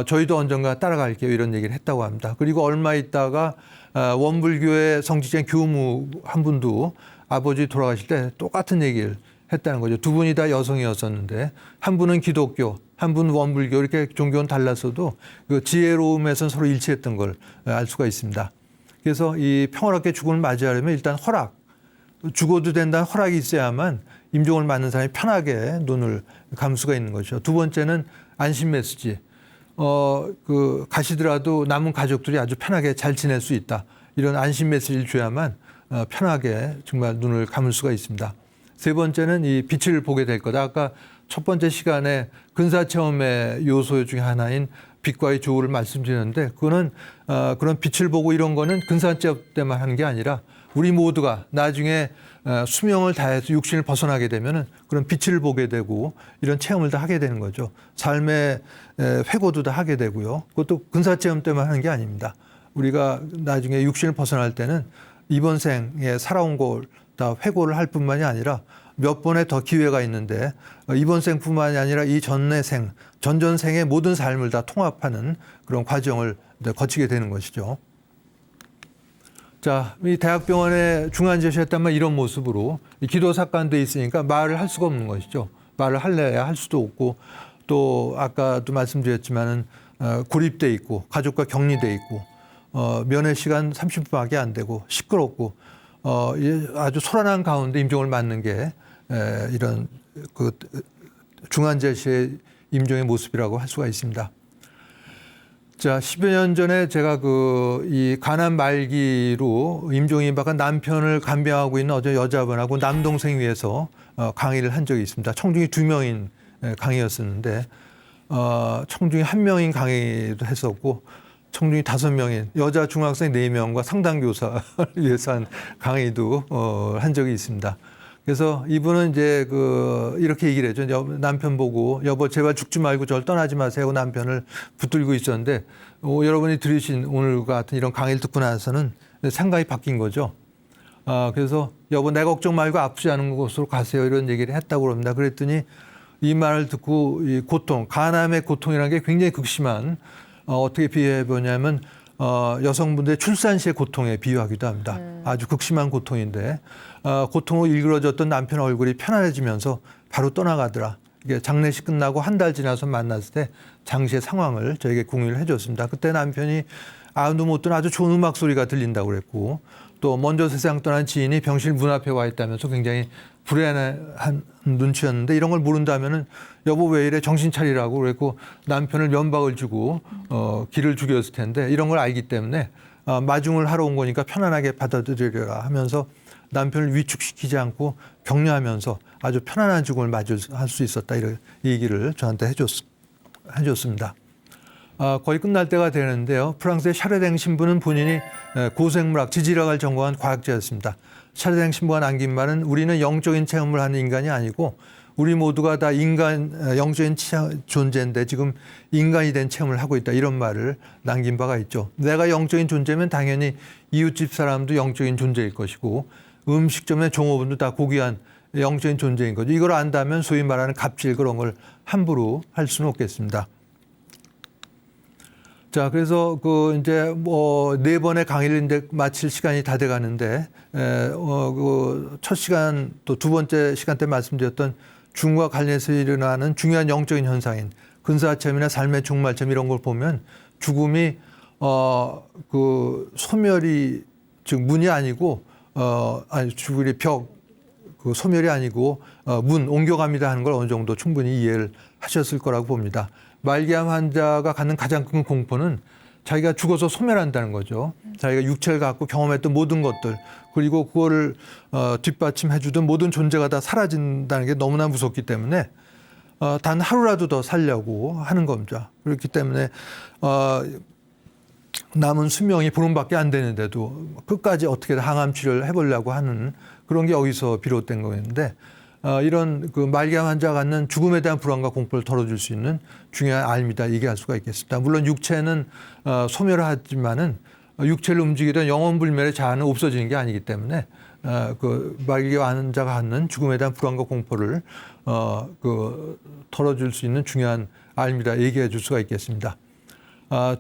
Speaker 2: 저희도 언젠가 따라갈게요 이런 얘기를 했다고 합니다. 그리고 얼마 있다가 원불교의 성직자인 교무 한 분도 아버지 돌아가실 때 똑같은 얘기를 했다는 거죠. 두 분이 다 여성이었었는데 한 분은 기독교, 한 분은 원불교 이렇게 종교는 달랐어도 그 지혜로움에서는 서로 일치했던 걸 알 수가 있습니다. 그래서 이 평화롭게 죽음을 맞이하려면 일단 허락, 죽어도 된다는 허락이 있어야만 임종을 맞는 사람이 편하게 눈을 감을 수가 있는 거죠. 두 번째는 안심 메시지. 그 가시더라도 남은 가족들이 아주 편하게 잘 지낼 수 있다. 이런 안심 메시지를 줘야만 편하게 정말 눈을 감을 수가 있습니다. 세 번째는 이 빛을 보게 될 거다. 아까 첫 번째 시간에 근사체험의 요소 중에 하나인 빛과의 조우를 말씀드렸는데 그거는 그런 빛을 보고 이런 거는 근사체험 때만 하는 게 아니라 우리 모두가 나중에 수명을 다해서 육신을 벗어나게 되면은 그런 빛을 보게 되고 이런 체험을 다 하게 되는 거죠. 삶의 회고도 다 하게 되고요. 그것도 근사체험 때만 하는 게 아닙니다. 우리가 나중에 육신을 벗어날 때는 이번 생에 살아온 걸 다 회고를 할 뿐만이 아니라 몇 번의 더 기회가 있는데 이번 생뿐만이 아니라 이 전의 생, 전전생의 모든 삶을 다 통합하는 그런 과정을 거치게 되는 것이죠. 자, 이 대학병원에 중환자실했다면 이런 모습으로 기도 삭관돼 있으니까 말을 할 수가 없는 것이죠. 말을 할래야 할 수도 없고 또 아까도 말씀드렸지만은 고립돼 있고 가족과 격리돼 있고 면회 시간 30분밖에 안 되고 시끄럽고 아주 소란한 가운데 임종을 맞는 게 이런 그 중환자실의 임종의 모습이라고 할 수가 있습니다. 자, 10여 년 전에 제가 이 간암 말기로 임종이 임박한 남편을 간병하고 있는 어제 여자분하고 남동생 위해서 강의를 한 적이 있습니다. 총중이 2명인 강의였었는데 총중이 1명인 강의도 했었고 총중이 5명인 여자 중학생 4명과 상담교사를 위해서 한 강의도 한 적이 있습니다. 그래서 이분은 이제 이렇게 얘기를 해죠. 남편 보고 여보 제발 죽지 말고 저를 떠나지 마세요 하고 남편을 붙들고 있었는데 여러분이 들으신 오늘 같은 이런 강의를 듣고 나서는 생각이 바뀐 거죠. 그래서 여보 내 걱정 말고 아프지 않은 곳으로 가세요 이런 얘기를 했다고 그럽니다. 그랬더니 이 말을 듣고 이 고통, 간암의 고통이라는 게 굉장히 극심한 어떻게 비유해 보냐면 여성분들의 출산 시의 고통에 비유하기도 합니다. 아주 극심한 고통인데 고통으로 일그러졌던 남편 얼굴이 편안해지면서 바로 떠나가더라. 이게 장례식 끝나고 한 달 지나서 만났을 때 당시의 상황을 저에게 공유를 해줬습니다. 그때 남편이 아무도 못 듣는 아주 좋은 음악 소리가 들린다고 그랬고 또 먼저 세상 떠난 지인이 병실 문 앞에 와 있다면서 굉장히 불안한 눈치였는데 이런 걸 모른다면은 여보 왜 이래 정신 차리라고 그랬고 남편을 면박을 주고 기를 죽였을 텐데 이런 걸 알기 때문에 마중을 하러 온 거니까 편안하게 받아들여라 하면서 남편을 위축시키지 않고 격려하면서 아주 편안한 죽음을 맞이할 수 있었다 이런 얘기를 저한테 해줬습니다. 거의 끝날 때가 되는데요. 프랑스의 샤르댕 신부는 본인이 고생물학, 지질학을 전공한 과학자였습니다. 샤르댕 신부가 남긴 말은 우리는 영적인 체험을 하는 인간이 아니고 우리 모두가 다 영적인 존재인데 지금 인간이 된 체험을 하고 있다. 이런 말을 남긴 바가 있죠. 내가 영적인 존재면 당연히 이웃집 사람도 영적인 존재일 것이고 음식점의 종업원도 다 고귀한 영적인 존재인 거죠. 이걸 안다면 소위 말하는 갑질 그런 걸 함부로 할 수는 없겠습니다. 자, 그래서 이제 네 번의 강의를 이제 마칠 시간이 다 돼 가는데, 첫 시간 또 두 번째 시간 때 말씀드렸던 죽음과 관련해서 일어나는 중요한 영적인 현상인 근사체험이나 삶의 종말점 이런 걸 보면 죽음이, 소멸이, 즉 문이 아니고, 죽음이 소멸이 아니고, 옮겨갑니다 하는 걸 어느 정도 충분히 이해를 하셨을 거라고 봅니다. 말기암 환자가 갖는 가장 큰 공포는 자기가 죽어서 소멸한다는 거죠. 자기가 육체를 갖고 경험했던 모든 것들 그리고 그거를 뒷받침해 주던 모든 존재가 다 사라진다는 게 너무나 무섭기 때문에 단 하루라도 더 살려고 하는 겁니다. 그렇기 때문에 남은 수명이 보름밖에 안 되는데도 끝까지 어떻게든 항암 치료를 해보려고 하는 그런 게 여기서 비롯된 거였는데 이런 말기암 환자가 갖는 죽음에 대한 불안과 공포를 덜어줄 수 있는 중요한 알미다 얘기할 수가 있겠습니다. 물론 육체는 소멸하지만은 육체를 움직이던 영혼불멸의 자아는 없어지는 게 아니기 때문에 말기암 환자가 갖는 죽음에 대한 불안과 공포를 덜어줄 수 있는 중요한 알미다 얘기해 줄 수가 있겠습니다.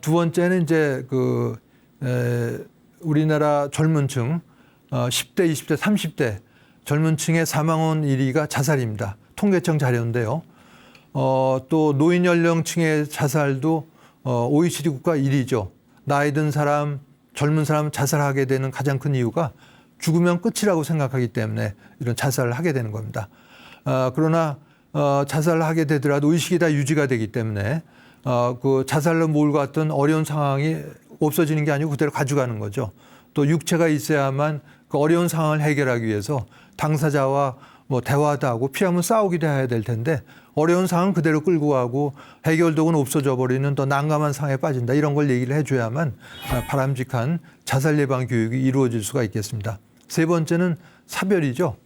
Speaker 2: 두 번째는 이제 우리나라 젊은층 10대, 20대, 30대 젊은 층의 사망원 1위가 자살입니다. 통계청 자료인데요. 또 노인 연령층의 자살도 OECD 국가 1위죠. 나이 든 사람, 젊은 사람 자살하게 되는 가장 큰 이유가 죽으면 끝이라고 생각하기 때문에 이런 자살을 하게 되는 겁니다. 그러나 자살을 하게 되더라도 의식이 다 유지가 되기 때문에 그 자살로 몰고 갔던 어려운 상황이 없어지는 게 아니고 그대로 가져가는 거죠. 또 육체가 있어야만 그 어려운 상황을 해결하기 위해서 당사자와 대화도 하고 피하면 싸우기도 해야 될 텐데 어려운 상황은 그대로 끌고 가고 해결도구는 없어져 버리는 더 난감한 상황에 빠진다. 이런 걸 얘기를 해줘야만 바람직한 자살 예방 교육이 이루어질 수가 있겠습니다. 세 번째는 사별이죠.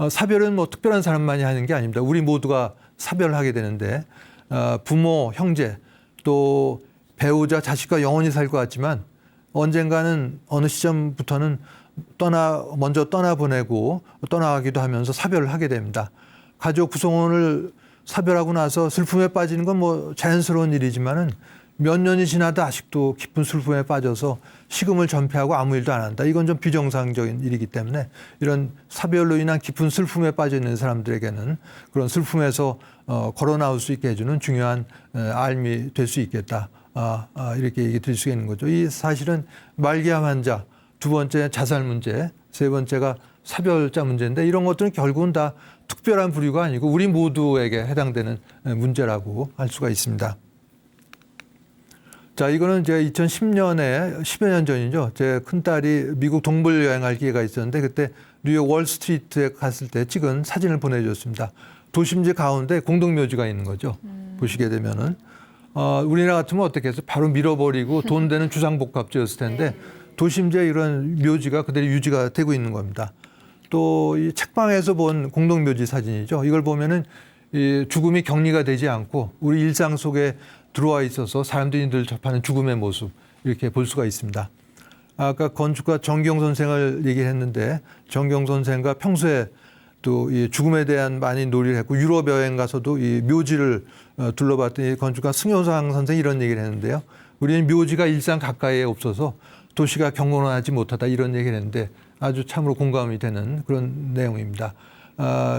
Speaker 2: 사별은 특별한 사람만이 하는 게 아닙니다. 우리 모두가 사별을 하게 되는데 부모, 형제 또 배우자, 자식과 영원히 살 것 같지만 언젠가는 어느 시점부터는 먼저 떠나보내고 떠나가기도 하면서 사별을 하게 됩니다. 가족 구성원을 사별하고 나서 슬픔에 빠지는 건 자연스러운 일이지만은 몇 년이 지나도 아직도 깊은 슬픔에 빠져서 식음을 전폐하고 아무 일도 안 한다. 이건 좀 비정상적인 일이기 때문에 이런 사별로 인한 깊은 슬픔에 빠져 있는 사람들에게는 그런 슬픔에서 걸어 나올 수 있게 해주는 중요한 알미 될 수 있겠다. 이렇게 얘기 드릴 수 있는 거죠. 이 사실은 말기암 환자, 두 번째 자살 문제, 세 번째가 사별자 문제인데 이런 것들은 결국은 다 특별한 부류가 아니고 우리 모두에게 해당되는 문제라고 할 수가 있습니다. 자, 이거는 제가 2010년에 10여 년 전이죠. 제 큰딸이 미국 동부 여행할 기회가 있었는데 그때 뉴욕 월스트리트에 갔을 때 찍은 사진을 보내줬습니다. 도심지 가운데 공동묘지가 있는 거죠. 보시게 되면은 우리나라 같으면 어떻게 해서 바로 밀어버리고 돈 되는 주상복합지였을 텐데 도심지에 이런 묘지가 그대로 유지가 되고 있는 겁니다. 또 이 책방에서 본 공동묘지 사진이죠. 이걸 보면은 이 죽음이 격리가 되지 않고 우리 일상 속에 들어와 있어서 사람들이 늘 접하는 죽음의 모습 이렇게 볼 수가 있습니다. 아까 건축가 정경 선생을 얘기했는데 정경 선생과 평소에 또 이 죽음에 대한 많이 놀이를 했고 유럽 여행 가서도 이 묘지를 둘러봤더니 건축가 승효상 선생이 이런 얘기를 했는데요. 우리는 묘지가 일상 가까이에 없어서 도시가 경건하지 못하다 이런 얘기를 했는데 아주 참으로 공감이 되는 그런 내용입니다.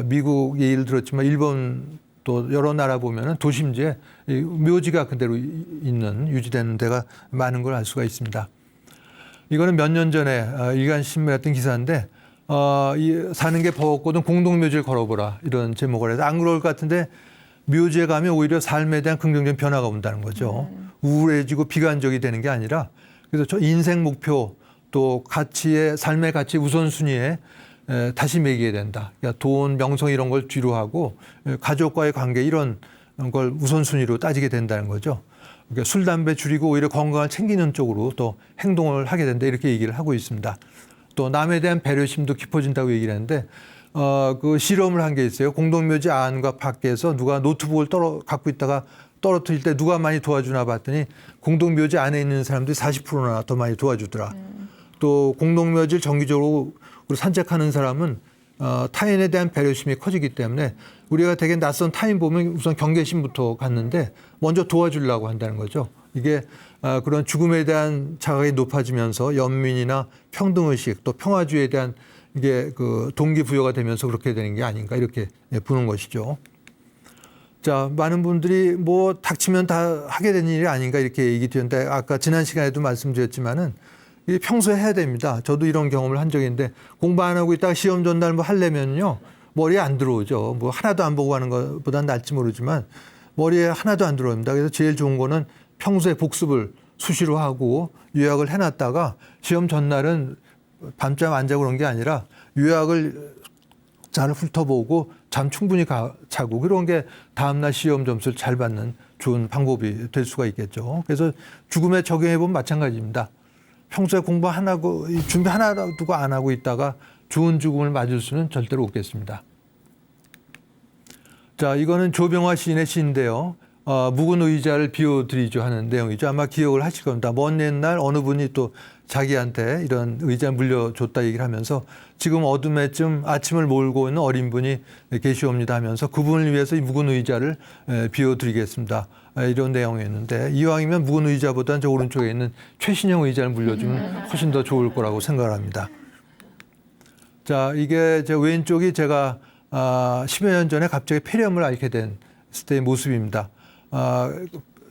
Speaker 2: 미국 예를 들었지만 일본 또 여러 나라 보면은 도심지에 묘지가 그대로 있는 유지되는 데가 많은 걸 알 수가 있습니다. 이거는 몇 년 전에 일간 신문에 했던 기사인데 사는 게 버겁거든 공동묘지를 걸어보라 이런 제목을 해서 안 그럴 것 같은데 묘지에 가면 오히려 삶에 대한 긍정적인 변화가 온다는 거죠. 우울해지고 비관적이 되는 게 아니라 그래서 저 인생 목표 또 가치의 삶의 가치 우선순위에 다시 매기게 된다. 그러니까 돈, 명성 이런 걸 뒤로 하고 가족과의 관계 이런 걸 우선순위로 따지게 된다는 거죠. 그러니까 술, 담배 줄이고 오히려 건강을 챙기는 쪽으로 또 행동을 하게 된다 이렇게 얘기를 하고 있습니다. 또 남에 대한 배려심도 깊어진다고 얘기를 하는데 그 실험을 한 게 있어요. 공동묘지 안과 밖에서 누가 노트북을 갖고 있다가 떨어뜨릴 때 누가 많이 도와주나 봤더니 공동묘지 안에 있는 사람들이 40%나 더 많이 도와주더라. 또 공동묘지를 정기적으로 산책하는 사람은 타인에 대한 배려심이 커지기 때문에 우리가 되게 낯선 타인 보면 우선 경계심부터 갖는데 먼저 도와주려고 한다는 거죠. 이게 그런 죽음에 대한 자각이 높아지면서 연민이나 평등의식 또 평화주의에 대한 이게 그 동기부여가 되면서 그렇게 되는 게 아닌가 이렇게 보는 것이죠. 자, 많은 분들이 뭐 닥치면 다 하게 되는 일이 아닌가 이렇게 얘기 드렸는데 아까 지난 시간에도 말씀드렸지만은 이게 평소에 해야 됩니다. 저도 이런 경험을 한 적이 있는데 공부 안 하고 있다가 시험 전날 뭐 하려면요 머리에 안 들어오죠. 뭐 하나도 안 보고 하는 것보다는 낫지 모르지만 머리에 하나도 안 들어옵니다. 그래서 제일 좋은 거는 평소에 복습을 수시로 하고 요약을 해놨다가 시험 전날은 밤잠 안 자고 그런 게 아니라 요약을 잘 훑어보고 잠 충분히 자고 그런 게 다음날 시험 점수를 잘 받는 좋은 방법이 될 수가 있겠죠. 그래서 죽음에 적용해 보면 마찬가지입니다. 평소에 공부 하나고 준비 하나도 안 하고 있다가 좋은 죽음을 맞을 수는 절대로 없겠습니다. 자, 이거는 조병화 시인의 시인데요. 묵은 의자를 비워드리죠 하는 내용이죠. 아마 기억을 하실 겁니다. 먼 옛날 어느 분이 또 자기한테 이런 의자 물려줬다 얘기를 하면서 지금 어둠에쯤 아침을 몰고 있는 어린 분이 계시옵니다 하면서 그분을 위해서 이 묵은 의자를 비워드리겠습니다. 이런 내용이었는데 이왕이면 묵은 의자보다는 저 오른쪽에 있는 최신형 의자를 물려주면 훨씬 더 좋을 거라고 생각을 합니다. 자, 이게 제 왼쪽이 제가 10여 년 전에 갑자기 폐렴을 앓게 된 때의 모습입니다.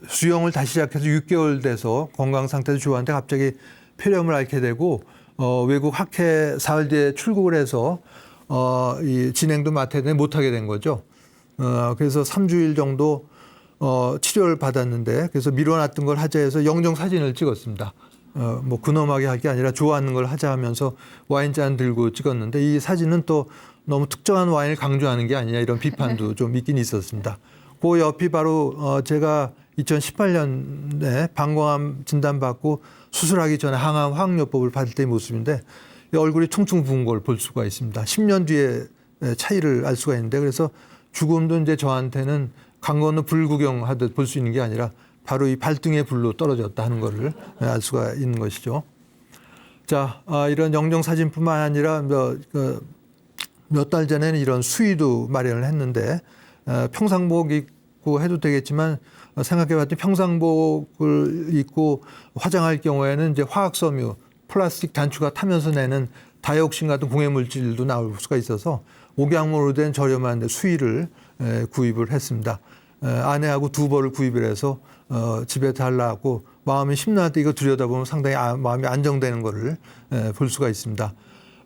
Speaker 2: 수영을 다시 시작해서 6개월 돼서 건강 상태도 좋았는데 갑자기 폐렴을 앓게 되고 외국 학회 사흘 뒤에 출국을 해서 이 진행도 맡아야 되는데 못하게 된 거죠. 그래서 3주일 정도 치료를 받았는데 그래서 미뤄놨던 걸 하자 해서 영정 사진을 찍었습니다. 뭐 근엄하게 할 게 아니라 좋아하는 걸 하자 하면서 와인잔 들고 찍었는데 이 사진은 또 너무 특정한 와인을 강조하는 게 아니냐 이런 비판도 좀 있긴 있었습니다. 그 옆이 바로 제가 2018년에 방광암 진단받고 수술하기 전에 항암 화학요법을 받을 때의 모습인데 이 얼굴이 퉁퉁 부은 걸 볼 수가 있습니다. 10년 뒤에 차이를 알 수가 있는데 그래서 죽음도 이제 저한테는 강 건너 불 구경하듯 볼 수 있는 게 아니라 바로 이 발등에 불로 떨어졌다 하는 거를 알 수가 있는 것이죠. 자, 이런 영정 사진뿐만 아니라 몇 달 전에는 이런 수의도 마련을 했는데 평상복 입고 해도 되겠지만 생각해봤더니 평상복을 입고 화장할 경우에는 이제 화학섬유, 플라스틱 단추가 타면서 내는 다이옥신 같은 공해 물질도 나올 수가 있어서 옥양으로 된 저렴한 수의를 구입을 했습니다. 아내하고 2벌을 구입을 해서 집에 달라고 마음이 심란할 때 이거 들여다보면 상당히 마음이 안정되는 거를 볼 수가 있습니다.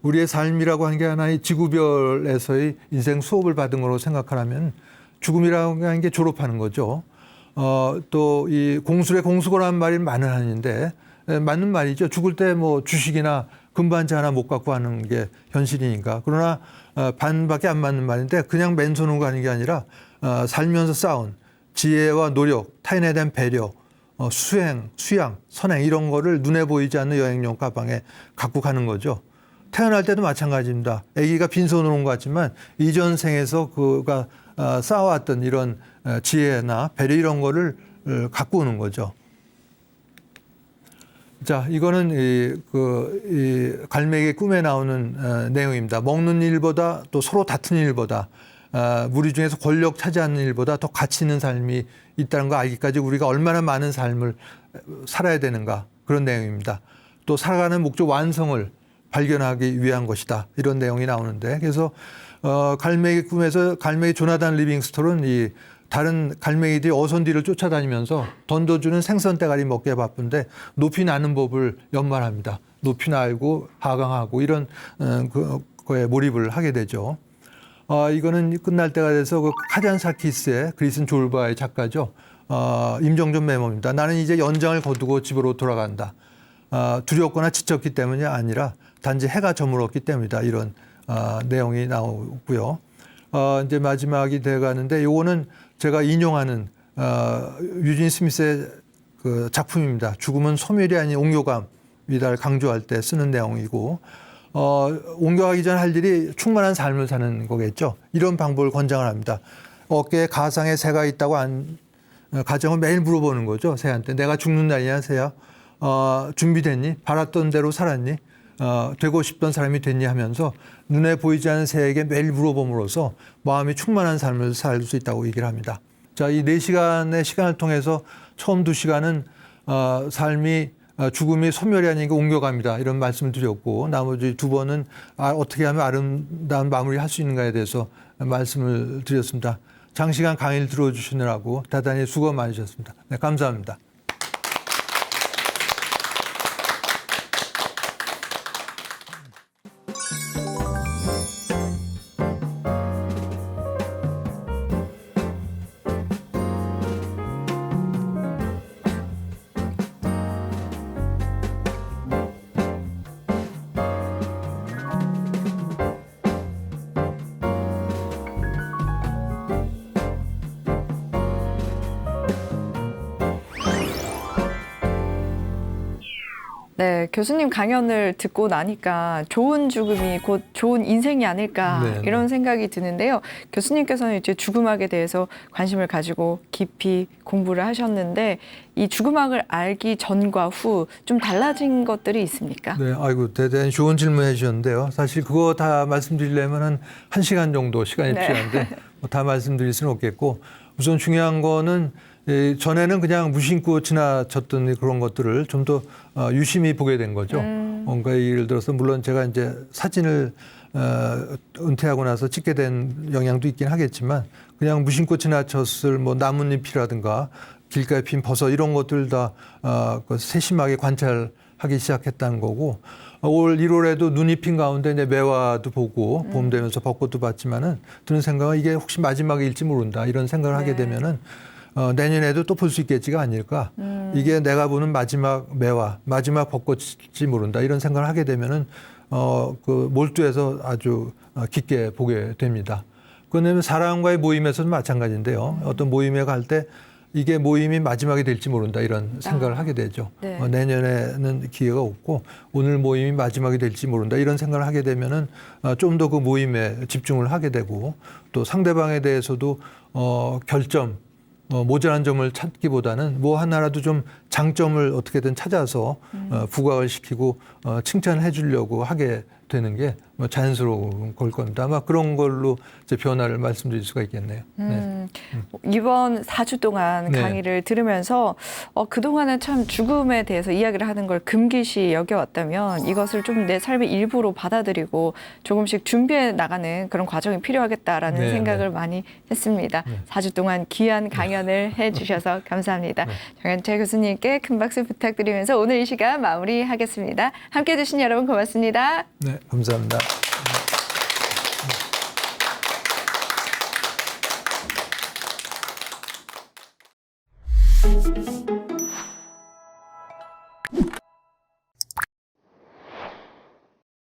Speaker 2: 우리의 삶이라고 하는 게 하나의 지구별에서의 인생 수업을 받은 거로 생각하라면 죽음이라고 하는 게 졸업하는 거죠. 또 이 공술의 공수고라는 말이 많은 한인데 맞는 말이죠. 죽을 때 뭐 주식이나 금반지 하나 못 갖고 하는 게 현실이니까. 그러나 반밖에 안 맞는 말인데 그냥 맨손으로 가는 게 아니라 살면서 쌓은 지혜와 노력, 타인에 대한 배려, 수행, 수양, 선행 이런 거를 눈에 보이지 않는 여행용 가방에 갖고 가는 거죠. 태어날 때도 마찬가지입니다. 아기가 빈손으로 온 것 같지만 이전 생에서 그가 쌓아왔던 이런 지혜나 배려 이런 거를 갖고 오는 거죠. 자, 이거는 이 갈매기 꿈에 나오는 내용입니다. 먹는 일보다 또 서로 다투는 일보다 우리 중에서 권력 차지하는 일보다 더 가치 있는 삶이 있다는 거 알기까지 우리가 얼마나 많은 삶을 살아야 되는가 그런 내용입니다. 또 살아가는 목적 완성을 발견하기 위한 것이다. 이런 내용이 나오는데 그래서 갈매기 꿈에서 갈매기 조나단 리빙스톤은 이 다른 갈매기들이 어선 뒤를 쫓아다니면서 던져주는 생선 대가리 먹기에 바쁜데 높이 나는 법을 연말합니다. 높이나 알고 하강하고 이런 거에 몰입을 하게 되죠. 이거는 끝날 때가 돼서 그 카잔사키스의 그리스는 졸바의 작가죠. 임정전 메모입니다. 나는 이제 연장을 거두고 집으로 돌아간다. 두렵거나 지쳤기 때문이 아니라 단지 해가 저물었기 때문이다. 이런 내용이 나오고요. 이제 마지막이 돼가는데 요거는 제가 인용하는 유진 스미스의 그 작품입니다. 죽음은 소멸이 아닌 옹교감이다를 강조할 때 쓰는 내용이고 옹교하기 전 할 일이 충만한 삶을 사는 거겠죠. 이런 방법을 권장을 합니다. 어깨에 가상의 새가 있다고 가정을 매일 물어보는 거죠. 새한테 내가 죽는 날이냐 새야. 준비됐니? 바랐던 대로 살았니? 되고 싶던 사람이 됐니? 하면서 눈에 보이지 않는 새에게 매일 물어봄으로써 마음이 충만한 삶을 살 수 있다고 얘기를 합니다. 자, 이 4시간의 시간을 통해서 처음 2시간은 삶이 죽음이 소멸이 아니고 옹교감이다 이런 말씀을 드렸고 나머지 2번은 어떻게 하면 아름다운 마무리 할 수 있는가에 대해서 말씀을 드렸습니다. 장시간 강의를 들어주시느라고 대단히 수고 많으셨습니다. 네, 감사합니다.
Speaker 1: 네, 교수님 강연을 듣고 나니까 좋은 죽음이 곧 좋은 인생이 아닐까
Speaker 2: 네,
Speaker 1: 이런 생각이 드는데요. 교수님께서는 이제 죽음학에 대해서 관심을 가지고 깊이 공부를 하셨는데 이 죽음학을 알기 전과 후 좀 달라진 것들이 있습니까?
Speaker 2: 네, 아이고 대단히 좋은 질문 해주셨는데요. 사실 그거 다 말씀드리려면 한 시간 정도 시간이 필요한데 뭐 다 말씀드릴 수는 없겠고 우선 중요한 거는 전에는 그냥 무심코 지나쳤던 그런 것들을 좀 더 유심히 보게 된 거죠. 뭔가 예를 들어서 물론 제가 이제 사진을 은퇴하고 나서 찍게 된 영향도 있긴 하겠지만 그냥 무심코 지나쳤을 뭐 나뭇잎이라든가 길가에 핀 버섯 이런 것들 다 세심하게 관찰하기 시작했다는 거고 올 1월에도 눈이 핀 가운데 이제 매화도 보고 봄 되면서 벚꽃도 봤지만은 드는 생각은 이게 혹시 마지막일지 모른다 이런 생각을 하게 되면은 내년에도 또 볼 수 있겠지가 아닐까. 이게 내가 보는 마지막 매화, 마지막 벚꽃일지 모른다. 이런 생각을 하게 되면은, 그 몰두해서 아주 깊게 보게 됩니다. 그러면 사람과의 모임에서도 마찬가지인데요. 어떤 모임에 갈 때 이게 모임이 마지막이 될지 모른다. 이런 생각을 하게 되죠.
Speaker 1: 네.
Speaker 2: 내년에는 기회가 없고 오늘 모임이 마지막이 될지 모른다. 이런 생각을 하게 되면은 좀 더 그 모임에 집중을 하게 되고 또 상대방에 대해서도 결점, 모자란 점을 찾기보다는 뭐 하나라도 좀 장점을 어떻게든 찾아서 부각을 시키고 칭찬해 주려고 하게 되는 게 뭐 자연스러운 걸 겁니다. 아마 그런 걸로 이제 변화를 말씀드릴 수가 있겠네요. 네.
Speaker 1: 이번 4주 동안
Speaker 2: 네.
Speaker 1: 강의를 들으면서 그동안은 참 죽음에 대해서 이야기를 하는 걸 금기시 여겨왔다면 이것을 좀 내 삶의 일부로 받아들이고 조금씩 준비해 나가는 그런 과정이 필요하겠다라는
Speaker 2: 네,
Speaker 1: 생각을 많이 했습니다. 4주 동안 귀한 강연을 해주셔서 감사합니다. 정현철 교수님께 큰 박수 부탁드리면서 오늘 이 시간 마무리하겠습니다. 함께해 주신 여러분 고맙습니다.
Speaker 2: 네, 감사합니다.